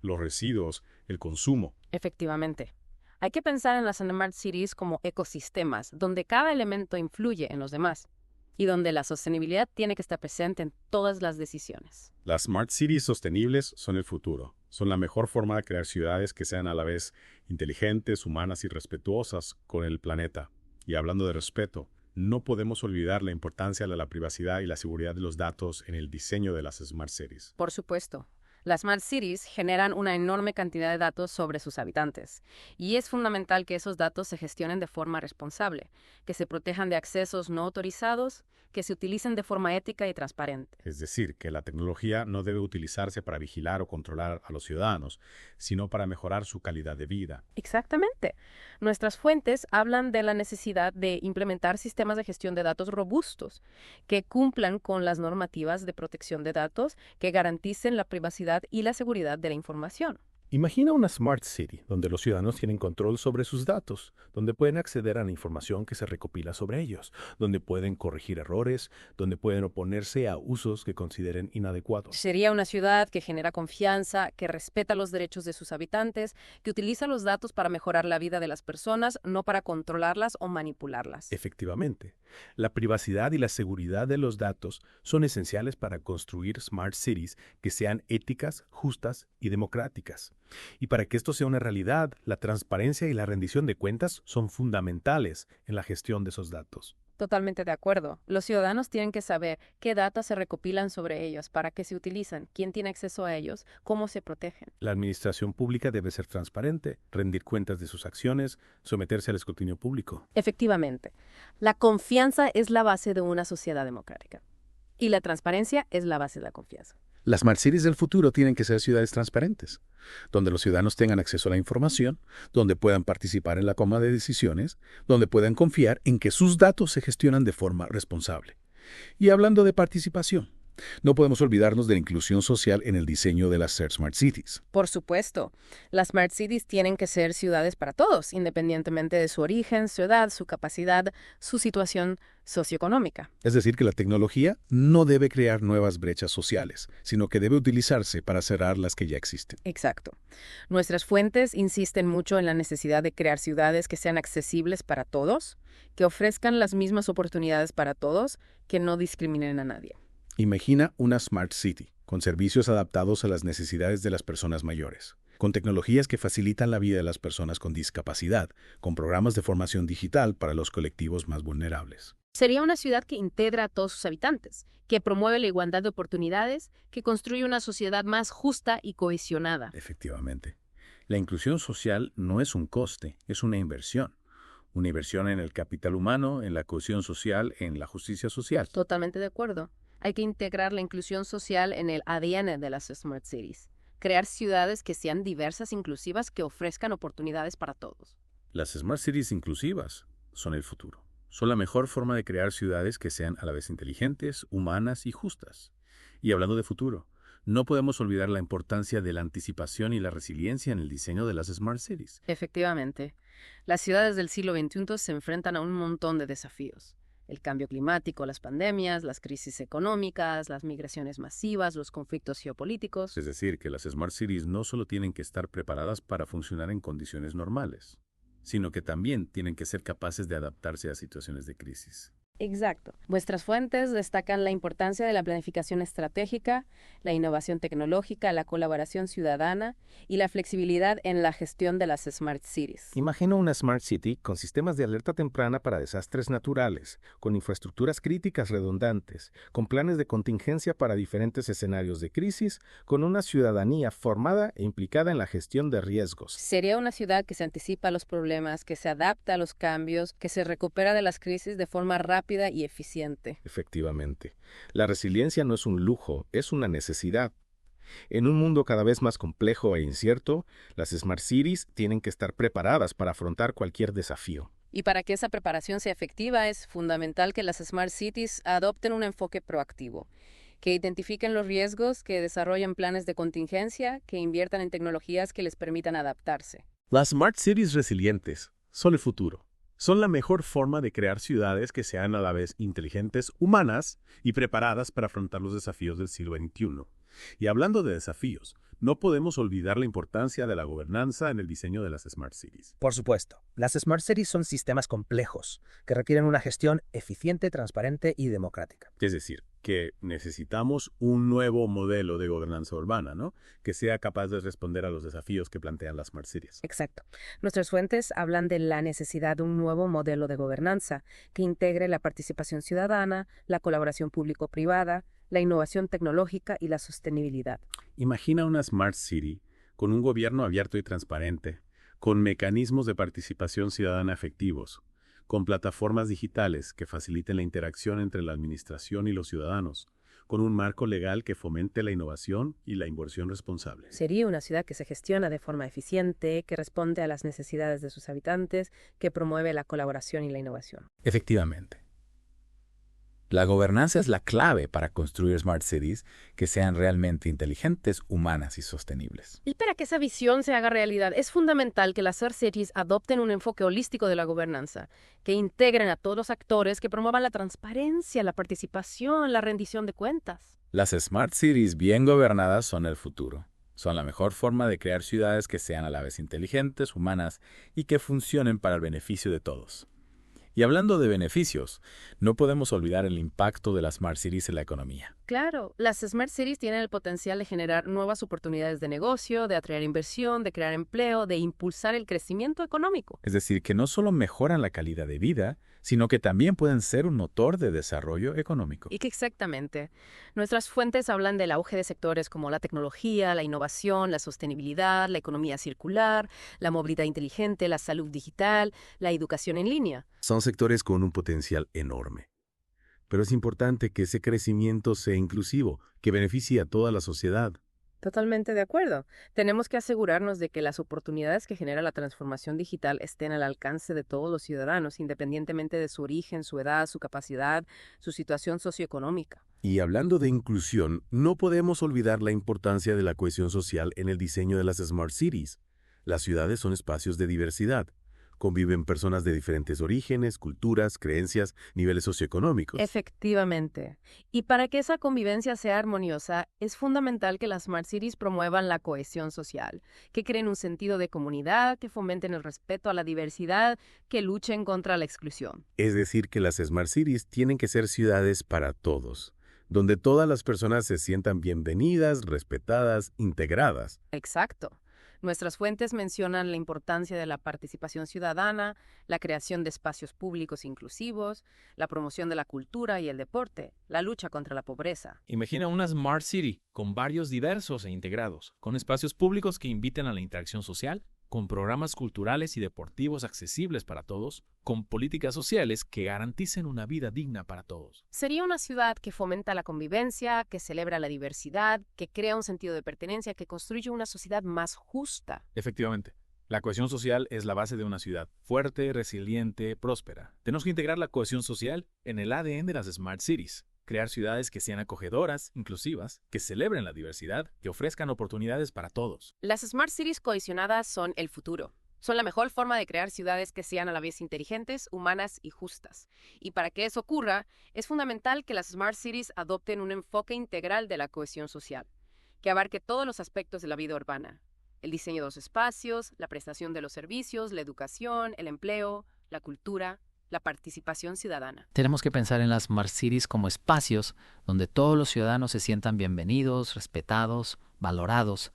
los residuos, el consumo. Efectivamente. Hay que pensar en las Smart Cities como ecosistemas, donde cada elemento influye en los demás y donde la sostenibilidad tiene que estar presente en todas las decisiones. Las Smart Cities sostenibles son el futuro. Son la mejor forma de crear ciudades que sean a la vez inteligentes, humanas y respetuosas con el planeta. Y hablando de respeto, no podemos olvidar la importancia de la privacidad y la seguridad de los datos en el diseño de las Smart Cities. Por supuesto. Las Smart Cities generan una enorme cantidad de datos sobre sus habitantes, y es fundamental que esos datos se gestionen de forma responsable, que se protejan de accesos no autorizados, que se utilicen de forma ética y transparente. Es decir, que la tecnología no debe utilizarse para vigilar o controlar a los ciudadanos, sino para mejorar su calidad de vida. Exactamente. Nuestras fuentes hablan de la necesidad de implementar sistemas de gestión de datos robustos, que cumplan con las normativas de protección de datos, que garanticen la privacidad y la seguridad de la información. Imagina una Smart City donde los ciudadanos tienen control sobre sus datos, donde pueden acceder a la información que se recopila sobre ellos, donde pueden corregir errores, donde pueden oponerse a usos que consideren inadecuados. Sería una ciudad que genera confianza, que respeta los derechos de sus habitantes, que utiliza los datos para mejorar la vida de las personas, no para controlarlas o manipularlas. Efectivamente, la privacidad y la seguridad de los datos son esenciales para construir Smart Cities que sean éticas, justas y democráticas. Y para que esto sea una realidad, la transparencia y la rendición de cuentas son fundamentales en la gestión de esos datos. Totalmente de acuerdo. Los ciudadanos tienen que saber qué datos se recopilan sobre ellos, para qué se utilizan, quién tiene acceso a ellos, cómo se protegen. La administración pública debe ser transparente, rendir cuentas de sus acciones, someterse al escrutinio público. Efectivamente. La confianza es la base de una sociedad democrática. Y la transparencia es la base de la confianza. Las Smart Cities del futuro tienen que ser ciudades transparentes, donde los ciudadanos tengan acceso a la información, donde puedan participar en la toma de decisiones, donde puedan confiar en que sus datos se gestionan de forma responsable. Y hablando de participación, no podemos olvidarnos de la inclusión social en el diseño de las Smart Cities. Por supuesto, las Smart Cities tienen que ser ciudades para todos, independientemente de su origen, su edad, su capacidad, su situación socioeconómica. Es decir, que la tecnología no debe crear nuevas brechas sociales, sino que debe utilizarse para cerrar las que ya existen. Exacto. Nuestras fuentes insisten mucho en la necesidad de crear ciudades que sean accesibles para todos, que ofrezcan las mismas oportunidades para todos, que no discriminen a nadie. Imagina una Smart City, con servicios adaptados a las necesidades de las personas mayores, con tecnologías que facilitan la vida de las personas con discapacidad, con programas de formación digital para los colectivos más vulnerables. Sería una ciudad que integra a todos sus habitantes, que promueve la igualdad de oportunidades, que construye una sociedad más justa y cohesionada. Efectivamente. La inclusión social no es un coste, es una inversión. Una inversión en el capital humano, en la cohesión social, en la justicia social. Totalmente de acuerdo. Hay que integrar la inclusión social en el ADN de las Smart Cities. Crear ciudades que sean diversas e inclusivas, que ofrezcan oportunidades para todos. Las Smart Cities inclusivas son el futuro. Son la mejor forma de crear ciudades que sean a la vez inteligentes, humanas y justas. Y hablando de futuro, no podemos olvidar la importancia de la anticipación y la resiliencia en el diseño de las Smart Cities. Efectivamente. Las ciudades del siglo XXI se enfrentan a un montón de desafíos. El cambio climático, las pandemias, las crisis económicas, las migraciones masivas, los conflictos geopolíticos. Es decir, que las Smart Cities no solo tienen que estar preparadas para funcionar en condiciones normales, sino que también tienen que ser capaces de adaptarse a situaciones de crisis. Exacto. Vuestras fuentes destacan la importancia de la planificación estratégica, la innovación tecnológica, la colaboración ciudadana y la flexibilidad en la gestión de las Smart Cities. Imagina una Smart City con sistemas de alerta temprana para desastres naturales, con infraestructuras críticas redundantes, con planes de contingencia para diferentes escenarios de crisis, con una ciudadanía formada e implicada en la gestión de riesgos. Sería una ciudad que se anticipa a los problemas, que se adapta a los cambios, que se recupera de las crisis de forma rápida y eficiente. Efectivamente. La resiliencia no es un lujo, es una necesidad. En un mundo cada vez más complejo e incierto, las Smart Cities tienen que estar preparadas para afrontar cualquier desafío. Y para que esa preparación sea efectiva, es fundamental que las Smart Cities adopten un enfoque proactivo, que identifiquen los riesgos, que desarrollen planes de contingencia, que inviertan en tecnologías que les permitan adaptarse. Las Smart Cities resilientes son el futuro. son la mejor forma de crear ciudades que sean a la vez inteligentes, humanas y preparadas para afrontar los desafíos del siglo XXI. Y hablando de desafíos, no podemos olvidar la importancia de la gobernanza en el diseño de las Smart Cities. Por supuesto, las Smart Cities son sistemas complejos que requieren una gestión eficiente, transparente y democrática. Es decir, que necesitamos un nuevo modelo de gobernanza urbana, ¿no? Que sea capaz de responder a los desafíos que plantean las Smart Cities. Exacto. Nuestras fuentes hablan de la necesidad de un nuevo modelo de gobernanza que integre la participación ciudadana, la colaboración público-privada, la innovación tecnológica y la sostenibilidad. Imagina una Smart City con un gobierno abierto y transparente, con mecanismos de participación ciudadana efectivos, con plataformas digitales que faciliten la interacción entre la administración y los ciudadanos, con un marco legal que fomente la innovación y la inversión responsable. Sería una ciudad que se gestiona de forma eficiente, que responde a las necesidades de sus habitantes, que promueve la colaboración y la innovación. Efectivamente. La gobernanza es la clave para construir Smart Cities que sean realmente inteligentes, humanas y sostenibles. Y para que esa visión se haga realidad, es fundamental que las Smart Cities adopten un enfoque holístico de la gobernanza, que integren a todos los actores, que promuevan la transparencia, la participación, la rendición de cuentas. Las Smart Cities bien gobernadas son el futuro. Son la mejor forma de crear ciudades que sean a la vez inteligentes, humanas y que funcionen para el beneficio de todos. Y hablando de beneficios, no podemos olvidar el impacto de las Smart Cities en la economía. Claro, las Smart Cities tienen el potencial de generar nuevas oportunidades de negocio, de atraer inversión, de crear empleo, de impulsar el crecimiento económico. Es decir, que no solo mejoran la calidad de vida, sino que también pueden ser un motor de desarrollo económico. Y que exactamente. Nuestras fuentes hablan del auge de sectores como la tecnología, la innovación, la sostenibilidad, la economía circular, la movilidad inteligente, la salud digital, la educación en línea. Son sectores con un potencial enorme. Pero es importante que ese crecimiento sea inclusivo, que beneficie a toda la sociedad. Totalmente de acuerdo. Tenemos que asegurarnos de que las oportunidades que genera la transformación digital estén al alcance de todos los ciudadanos, independientemente de su origen, su edad, su capacidad, su situación socioeconómica. Y hablando de inclusión, no podemos olvidar la importancia de la cohesión social en el diseño de las Smart Cities. Las ciudades son espacios de diversidad. Conviven personas de diferentes orígenes, culturas, creencias, niveles socioeconómicos. Efectivamente. Y para que esa convivencia sea armoniosa, es fundamental que las Smart Cities promuevan la cohesión social, que creen un sentido de comunidad, que fomenten el respeto a la diversidad, que luchen contra la exclusión. Es decir, que las Smart Cities tienen que ser ciudades para todos, donde todas las personas se sientan bienvenidas, respetadas, integradas. Exacto. Nuestras fuentes mencionan la importancia de la participación ciudadana, la creación de espacios públicos inclusivos, la promoción de la cultura y el deporte, la lucha contra la pobreza. Imagina una Smart City con barrios diversos e integrados, con espacios públicos que inviten a la interacción social, con programas culturales y deportivos accesibles para todos, con políticas sociales que garanticen una vida digna para todos. Sería una ciudad que fomenta la convivencia, que celebra la diversidad, que crea un sentido de pertenencia, que construye una sociedad más justa. Efectivamente, la cohesión social es la base de una ciudad fuerte, resiliente, próspera. Tenemos que integrar la cohesión social en el ADN de las Smart Cities. Crear ciudades que sean acogedoras, inclusivas, que celebren la diversidad, que ofrezcan oportunidades para todos. Las Smart Cities cohesionadas son el futuro. Son la mejor forma de crear ciudades que sean a la vez inteligentes, humanas y justas. Y para que eso ocurra, es fundamental que las Smart Cities adopten un enfoque integral de la cohesión social, que abarque todos los aspectos de la vida urbana. El diseño de los espacios, la prestación de los servicios, la educación, el empleo, la cultura, la participación ciudadana. Tenemos que pensar en las Smart Cities como espacios donde todos los ciudadanos se sientan bienvenidos, respetados, valorados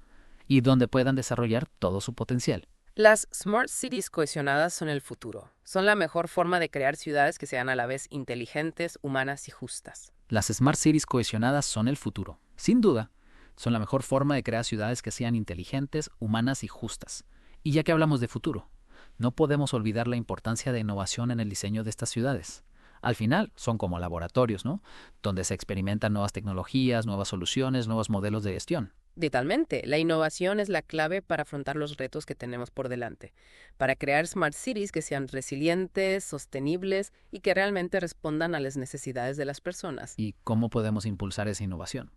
y donde puedan desarrollar todo su potencial. Las Smart Cities cohesionadas son el futuro. Son la mejor forma de crear ciudades que sean a la vez inteligentes, humanas y justas. Las Smart Cities cohesionadas son el futuro. Sin duda, son la mejor forma de crear ciudades que sean inteligentes, humanas y justas. Y ya que hablamos de futuro, no podemos olvidar la importancia de innovación en el diseño de estas ciudades. Al final, son como laboratorios, ¿no? Donde se experimentan nuevas tecnologías, nuevas soluciones, nuevos modelos de gestión. Totalmente. La innovación es la clave para afrontar los retos que tenemos por delante, para crear Smart Cities que sean resilientes, sostenibles y que realmente respondan a las necesidades de las personas. ¿Y cómo podemos impulsar esa innovación?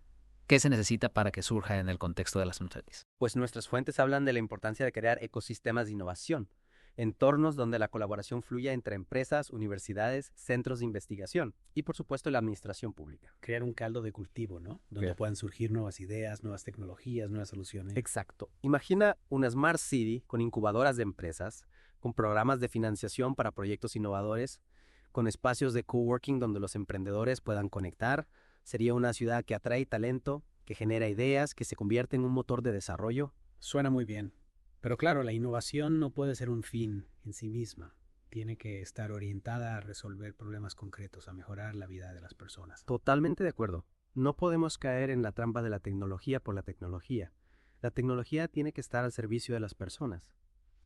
¿Qué se necesita para que surja en el contexto de las Smart Cities? Pues nuestras fuentes hablan de la importancia de crear ecosistemas de innovación entornos donde la colaboración fluya entre empresas, universidades, centros de investigación y, por supuesto, la administración pública. Crear un caldo de cultivo, ¿no? Donde puedan surgir nuevas ideas, nuevas tecnologías, nuevas soluciones. Exacto. Imagina una Smart City con incubadoras de empresas, con programas de financiación para proyectos innovadores, con espacios de coworking donde los emprendedores puedan conectar. Sería una ciudad que atrae talento, que genera ideas, que se convierte en un motor de desarrollo. Suena muy bien. Pero claro, la innovación no puede ser un fin en sí misma. Tiene que estar orientada a resolver problemas concretos, a mejorar la vida de las personas. Totalmente de acuerdo. No podemos caer en la trampa de la tecnología por la tecnología. La tecnología tiene que estar al servicio de las personas,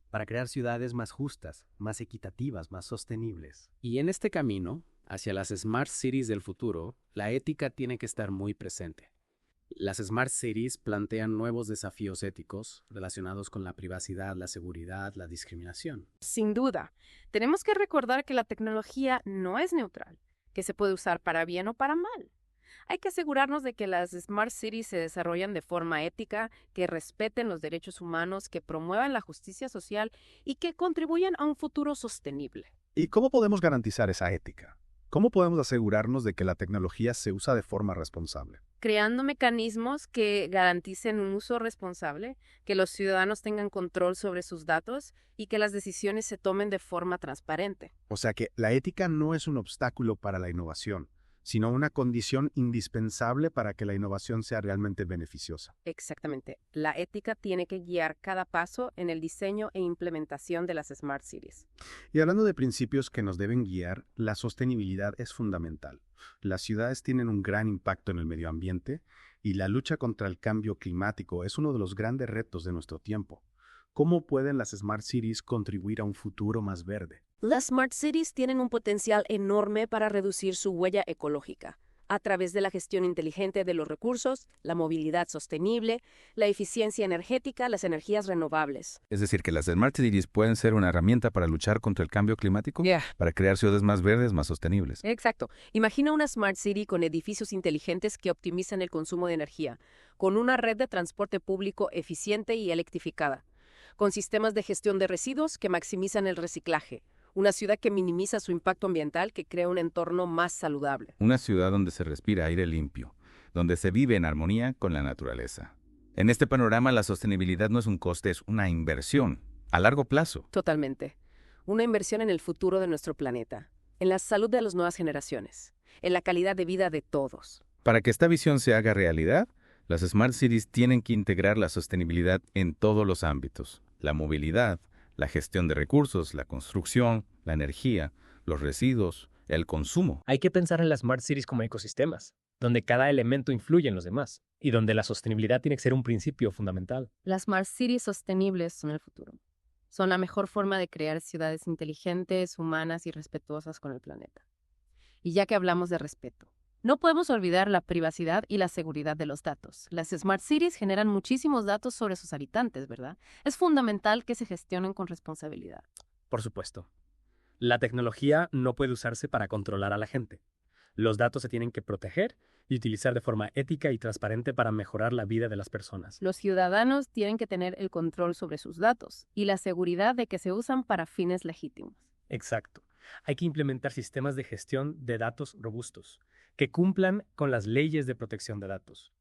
para crear ciudades más justas, más equitativas, más sostenibles. Y en este camino, hacia las Smart Cities del futuro, la ética tiene que estar muy presente. Las Smart Cities plantean nuevos desafíos éticos relacionados con la privacidad, la seguridad, la discriminación. Sin duda, tenemos que recordar que la tecnología no es neutral, que se puede usar para bien o para mal. Hay que asegurarnos de que las Smart Cities se desarrollan de forma ética, que respeten los derechos humanos, que promuevan la justicia social y que contribuyan a un futuro sostenible. ¿Y cómo podemos garantizar esa ética? ¿Cómo podemos asegurarnos de que la tecnología se usa de forma responsable? Creando mecanismos que garanticen un uso responsable, que los ciudadanos tengan control sobre sus datos y que las decisiones se tomen de forma transparente. O sea que la ética no es un obstáculo para la innovación, sino una condición indispensable para que la innovación sea realmente beneficiosa. Exactamente. La ética tiene que guiar cada paso en el diseño e implementación de las Smart Cities. Y hablando de principios que nos deben guiar, la sostenibilidad es fundamental. Las ciudades tienen un gran impacto en el medio ambiente y la lucha contra el cambio climático es uno de los grandes retos de nuestro tiempo. ¿Cómo pueden las Smart Cities contribuir a un futuro más verde? Las Smart Cities tienen un potencial enorme para reducir su huella ecológica a través de la gestión inteligente de los recursos, la movilidad sostenible, la eficiencia energética, las energías renovables. Es decir, que las Smart Cities pueden ser una herramienta para luchar contra el cambio climático, para crear ciudades más verdes, más sostenibles. Exacto. Imagina una Smart City con edificios inteligentes que optimizan el consumo de energía, con una red de transporte público eficiente y electrificada, con sistemas de gestión de residuos que maximizan el reciclaje, una ciudad que minimiza su impacto ambiental, que crea un entorno más saludable. Una ciudad donde se respira aire limpio, donde se vive en armonía con la naturaleza. En este panorama, la sostenibilidad no es un coste, es una inversión a largo plazo. Totalmente. Una inversión en el futuro de nuestro planeta, en la salud de las nuevas generaciones, en la calidad de vida de todos. Para que esta visión se haga realidad, las Smart Cities tienen que integrar la sostenibilidad en todos los ámbitos. La movilidad, la gestión de recursos, la construcción, la energía, los residuos, el consumo. Hay que pensar en las Smart Cities como ecosistemas, donde cada elemento influye en los demás y donde la sostenibilidad tiene que ser un principio fundamental. Las Smart Cities sostenibles son el futuro. Son la mejor forma de crear ciudades inteligentes, humanas y respetuosas con el planeta. Y ya que hablamos de respeto, no podemos olvidar la privacidad y la seguridad de los datos. Las Smart Cities generan muchísimos datos sobre sus habitantes, ¿verdad? Es fundamental que se gestionen con responsabilidad. Por supuesto. La tecnología no puede usarse para controlar a la gente. Los datos se tienen que proteger y utilizar de forma ética y transparente para mejorar la vida de las personas. Los ciudadanos tienen que tener el control sobre sus datos y la seguridad de que se usan para fines legítimos. Exacto. Hay que implementar sistemas de gestión de datos robustos, que cumplan con las leyes de protección de datos,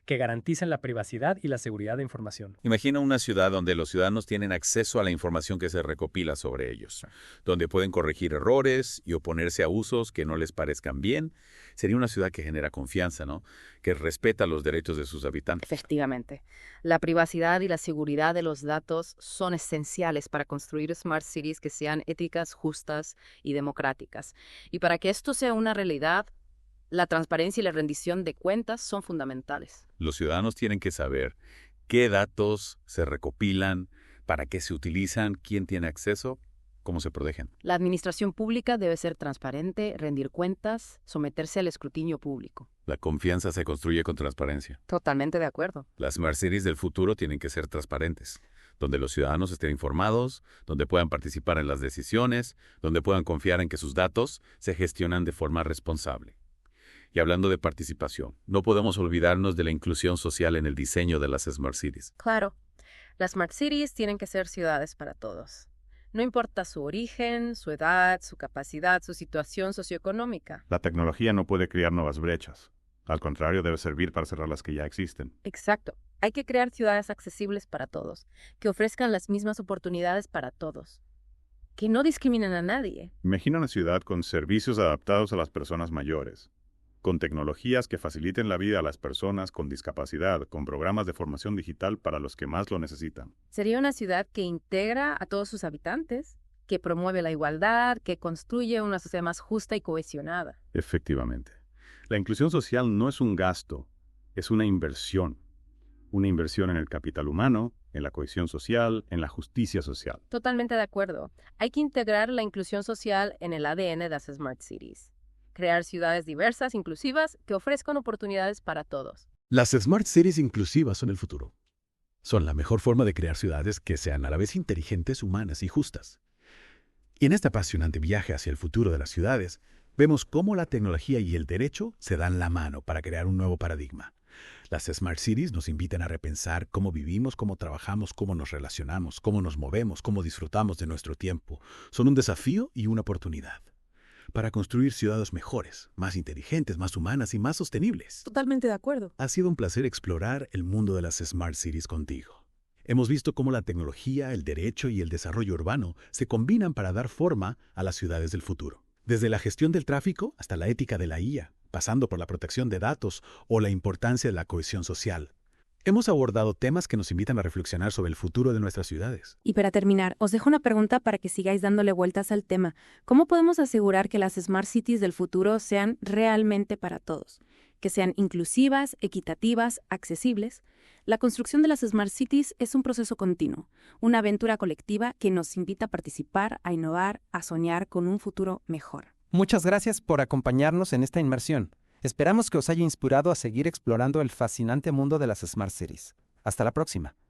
que garanticen la privacidad y la seguridad de información. Imagina una ciudad donde los ciudadanos tienen acceso a la información que se recopila sobre ellos, donde pueden corregir errores y oponerse a usos que no les parezcan bien. Sería una ciudad que genera confianza, ¿no? Que respeta los derechos de sus habitantes. Efectivamente. La privacidad y la seguridad de los datos son esenciales para construir Smart Cities que sean éticas, justas y democráticas. Y para que esto sea una realidad, la transparencia y la rendición de cuentas son fundamentales. Los ciudadanos tienen que saber qué datos se recopilan, para qué se utilizan, quién tiene acceso, cómo se protegen. La administración pública debe ser transparente, rendir cuentas, someterse al escrutinio público. La confianza se construye con transparencia. Totalmente de acuerdo. Las Smart Cities del futuro tienen que ser transparentes, donde los ciudadanos estén informados, donde puedan participar en las decisiones, donde puedan confiar en que sus datos se gestionan de forma responsable. Y hablando de participación, no podemos olvidarnos de la inclusión social en el diseño de las Smart Cities. Claro, las Smart Cities tienen que ser ciudades para todos. No importa su origen, su edad, su capacidad, su situación socioeconómica. La tecnología no puede crear nuevas brechas. Al contrario, debe servir para cerrar las que ya existen. Exacto. Hay que crear ciudades accesibles para todos, que ofrezcan las mismas oportunidades para todos, que no discriminen a nadie. Imagina una ciudad con servicios adaptados a las personas mayores, con tecnologías que faciliten la vida a las personas con discapacidad, con programas de formación digital para los que más lo necesitan. Sería una ciudad que integra a todos sus habitantes, que promueve la igualdad, que construye una sociedad más justa y cohesionada. Efectivamente. La inclusión social no es un gasto, es una inversión. Una inversión en el capital humano, en la cohesión social, en la justicia social. Totalmente de acuerdo. Hay que integrar la inclusión social en el ADN de las Smart Cities. Crear ciudades diversas, inclusivas, que ofrezcan oportunidades para todos. Las Smart Cities inclusivas son el futuro. Son la mejor forma de crear ciudades que sean a la vez inteligentes, humanas y justas. Y en este apasionante viaje hacia el futuro de las ciudades, vemos cómo la tecnología y el derecho se dan la mano para crear un nuevo paradigma. Las Smart Cities nos invitan a repensar cómo vivimos, cómo trabajamos, cómo nos relacionamos, cómo nos movemos, cómo disfrutamos de nuestro tiempo. Son un desafío y una oportunidad para construir ciudades mejores, más inteligentes, más humanas y más sostenibles. Totalmente de acuerdo. Ha sido un placer explorar el mundo de las Smart Cities contigo. Hemos visto cómo la tecnología, el derecho y el desarrollo urbano se combinan para dar forma a las ciudades del futuro. Desde la gestión del tráfico hasta la ética de la IA, pasando por la protección de datos o la importancia de la cohesión social. Hemos abordado temas que nos invitan a reflexionar sobre el futuro de nuestras ciudades. Y para terminar, os dejo una pregunta para que sigáis dándole vueltas al tema. ¿Cómo podemos asegurar que las Smart Cities del futuro sean realmente para todos? Que sean inclusivas, equitativas, accesibles. La construcción de las Smart Cities es un proceso continuo, una aventura colectiva que nos invita a participar, a innovar, a soñar con un futuro mejor. Muchas gracias por acompañarnos en esta inmersión. Esperamos que os haya inspirado a seguir explorando el fascinante mundo de las Smart Cities. Hasta la próxima.